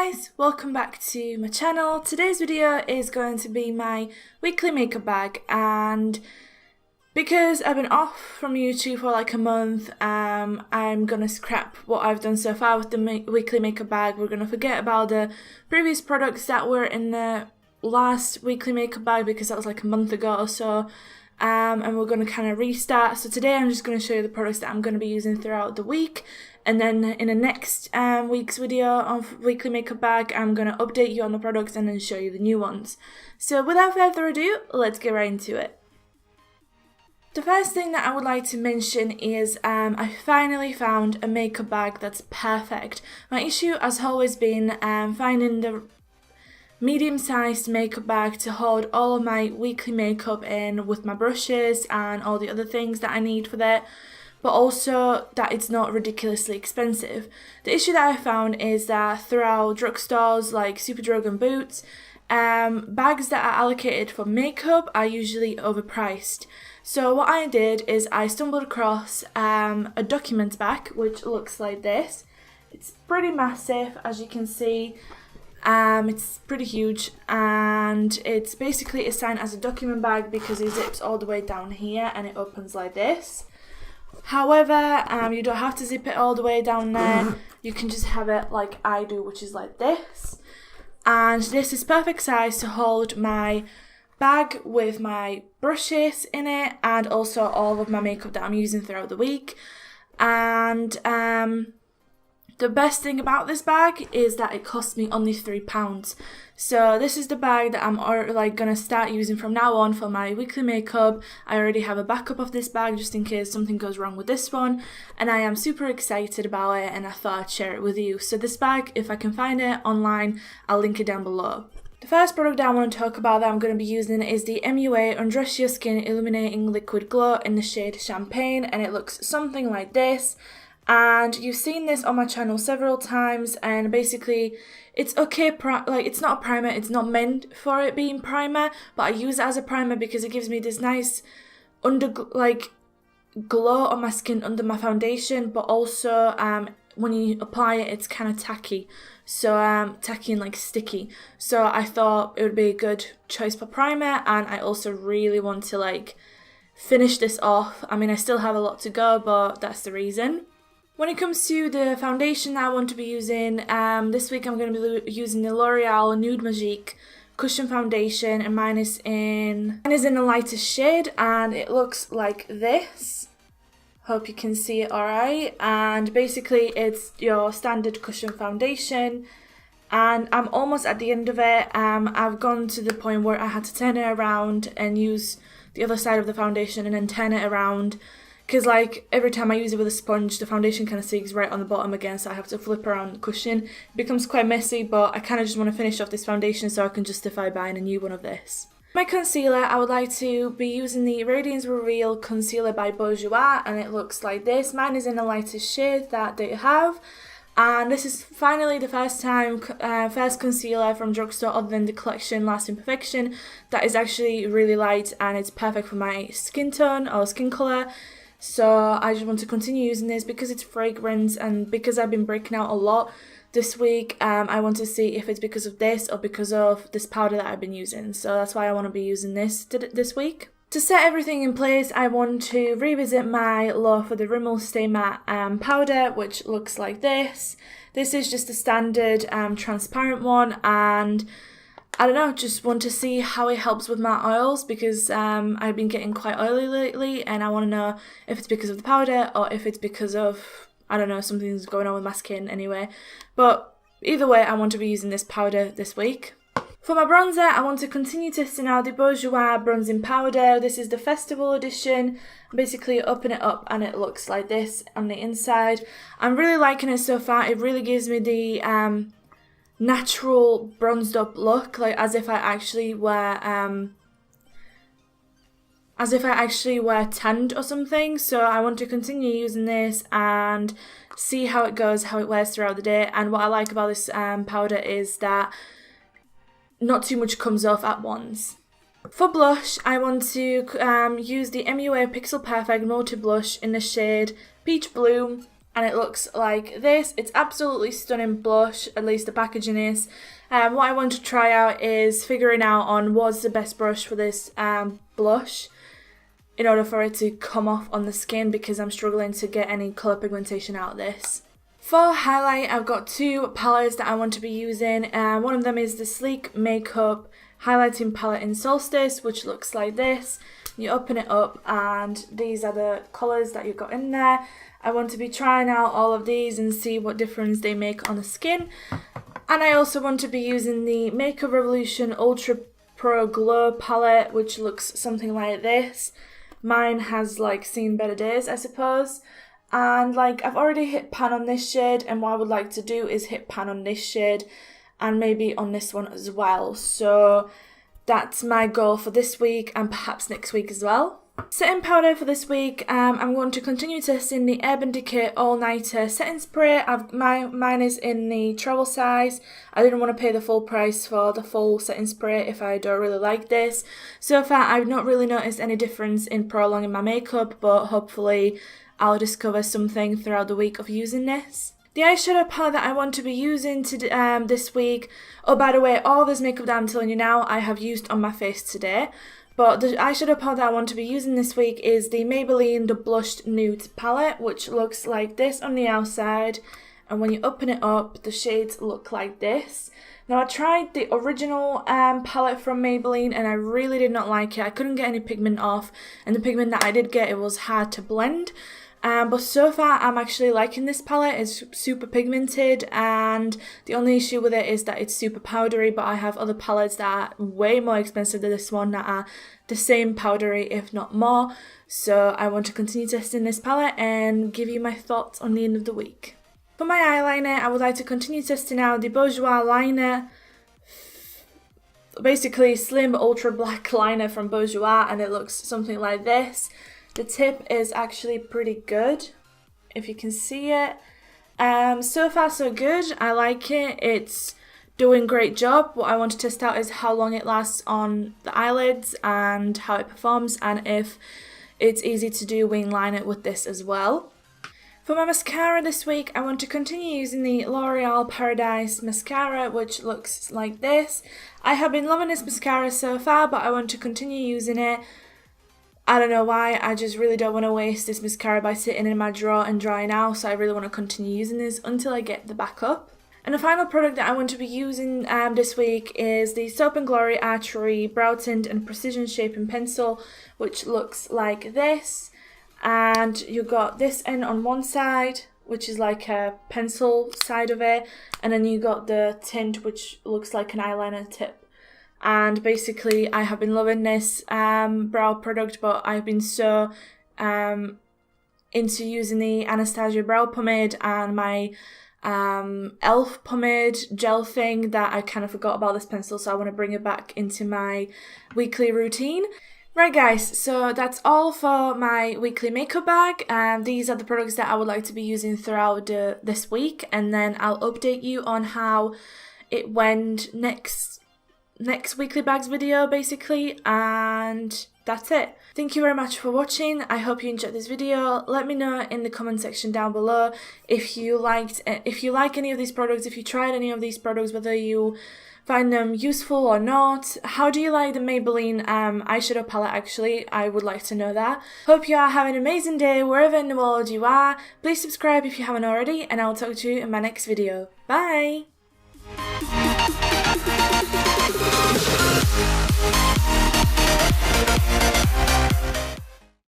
guys, welcome back to my channel. Today's video is going to be my weekly makeup bag, and because I've been off from YouTube for like a month, I'm gonna scrap what I've done so far with the weekly makeup bag. We're gonna forget about the previous products that were in the last weekly makeup bag because that was like a month ago or so. And we're going to kind of restart. So today I'm just going to show you the products that I'm going to be using throughout the week, and then in the next week's video of weekly makeup bag I'm going to update you on the products and then show you the new ones. So without further ado, let's get right into it. The first thing that I would like to mention is I finally found a makeup bag that's perfect. My issue has always been finding the medium-sized makeup bag to hold all of my weekly makeup in with my brushes and all the other things that I need for that, but also that it's not ridiculously expensive. The issue that I found is that throughout drugstores like Superdrug and Boots, bags that are allocated for makeup are usually overpriced. So what I did is I stumbled across a document bag which looks like this. It's pretty massive, as you can see. It's pretty huge, and it's basically assigned as a document bag because it zips all the way down here and it opens like this. However, you don't have to zip it all the way down there. You can just have it like I do, which is like this. And this is perfect size to hold my bag with my brushes in it and also all of my makeup that I'm using throughout the week. And the best thing about this bag is that it cost me only £3. So this is the bag that I'm gonna start using from now on for my weekly makeup. I already have a backup of this bag just in case something goes wrong with this one, and I am super excited about it and I thought I'd share it with you. So this bag, if I can find it online, I'll link it down below. The first product that I want to talk about that I'm going to be using is the MUA Undress Your Skin Illuminating Liquid Glow in the shade Champagne, and it looks something like this. And you've seen this on my channel several times, and basically it's okay, it's not a primer, it's not meant for it being primer, but I use it as a primer because it gives me this nice glow on my skin under my foundation, but also when you apply it it's kind of tacky, so tacky and like sticky, so I thought it would be a good choice for primer. And I also really want to finish this off. I mean, I still have a lot to go, but that's the reason. When it comes to the foundation that I want to be using, this week I'm going to be using the L'Oreal Nude Magique Cushion Foundation, and mine is in the lightest shade, and it looks like this. Hope you can see it alright. And basically it's your standard cushion foundation, and I'm almost at the end of it. I've gone to the point where I had to turn it around and use the other side of the foundation and then turn it around. Because every time I use it with a sponge, the foundation kind of sinks right on the bottom again, so I have to flip around the cushion. It becomes quite messy, but I kind of just want to finish off this foundation so I can justify buying a new one of this. My concealer, I would like to be using the Radiance Reveal Concealer by Bourjois, and it looks like this. Mine is in the lightest shade that they have. And this is finally the first concealer from drugstore other than the collection Lasting Perfection that is actually really light, and it's perfect for my skin tone or skin colour. So I just want to continue using this because it's fragrance, and because I've been breaking out a lot this week, I want to see if it's because of this or because of this powder that I've been using. So that's why I want to be using this this week. To set everything in place, I want to revisit my Law for the Rimmel Stay Matte powder, which looks like this. This is just a standard transparent one, and I don't know, just want to see how it helps with my oils because I've been getting quite oily lately, and I want to know if it's because of the powder or if it's because of, I don't know, something's going on with my skin anyway. But either way, I want to be using this powder this week. For my bronzer, I want to continue testing out the Bourjois Bronzing Powder. This is the Festival Edition. Basically open it up and it looks like this on the inside. I'm really liking it so far. It really gives me the natural bronzed up look, as if I actually were tanned or something. So I want to continue using this and see how it goes, how it wears throughout the day. And what I like about this powder is that not too much comes off at once. For blush, I want to use the MUA Pixel Perfect Multi Blush in the shade Peach Bloom. and it looks like this. It's absolutely stunning blush, at least the packaging is. What I want to try out is figuring out on what's the best brush for this blush in order for it to come off on the skin, because I'm struggling to get any colour pigmentation out of this. For highlight, I've got two palettes that I want to be using. One of them is the Sleek Makeup Highlighting Palette in Solstice, which looks like this. You open it up and these are the colours that you've got in there. I want to be trying out all of these and see what difference they make on the skin. And I also want to be using the Makeup Revolution Ultra Pro Glow palette, which looks something like this. Mine has like seen better days, I suppose. And like I've already hit pan on this shade, and what I would like to do is hit pan on this shade and maybe on this one as well. So that's my goal for this week and perhaps next week as well. Setting powder for this week, I'm going to continue testing the Urban Decay All Nighter setting spray. Mine is in the travel size. I didn't want to pay the full price for the full setting spray if I don't really like this. So far I've not really noticed any difference in prolonging my makeup, but hopefully I'll discover something throughout the week of using this. The eyeshadow palette that I want to be using this week, oh by the way, all this makeup that I'm telling you now I have used on my face today. But the eyeshadow palette that I want to be using this week is the Maybelline The Blushed Nude palette, which looks like this on the outside. And when you open it up, the shades look like this. Now I tried the original palette from Maybelline and I really did not like it. I couldn't get any pigment off, and the pigment that I did get, it was hard to blend. But so far I'm actually liking this palette. It's super pigmented, and the only issue with it is that it's super powdery, but I have other palettes that are way more expensive than this one that are the same powdery if not more. So I want to continue testing this palette and give you my thoughts on the end of the week. For my eyeliner, I would like to continue testing out the Bourjois liner, basically slim ultra black liner from Bourjois, and it looks something like this. The tip is actually pretty good, if you can see it. So far so good, I like it, it's doing a great job. What I want to test out is how long it lasts on the eyelids and how it performs, and if it's easy to do wing liner with this as well. For my mascara this week, I want to continue using the L'Oreal Paradise mascara, which looks like this. I have been loving this mascara so far, but I want to continue using it. I don't know why, I just really don't want to waste this mascara by sitting in my drawer and drying out, so I really want to continue using this until I get the backup. And the final product that I want to be using this week is the Soap & Glory Archery Brow Tint and Precision Shaping Pencil, which looks like this. And you've got this end on one side, which is like a pencil side of it, and then you got the tint, which looks like an eyeliner tip. And basically I have been loving this brow product, but I've been so into using the Anastasia brow pomade and my e.l.f. pomade gel thing that I kind of forgot about this pencil, so I want to bring it back into my weekly routine. Right guys, so that's all for my weekly makeup bag. These are the products that I would like to be using throughout this week, and then I'll update you on how it went next weekly bags video basically, and that's it. Thank you very much for watching. I hope you enjoyed this video. Let me know in the comment section down below if you like any of these products, if you tried any of these products, whether you find them useful or not. How do you like the Maybelline eyeshadow palette actually? I would like to know that. Hope you are having an amazing day wherever in the world you are. Please subscribe if you haven't already, and I'll talk to you in my next video. Bye!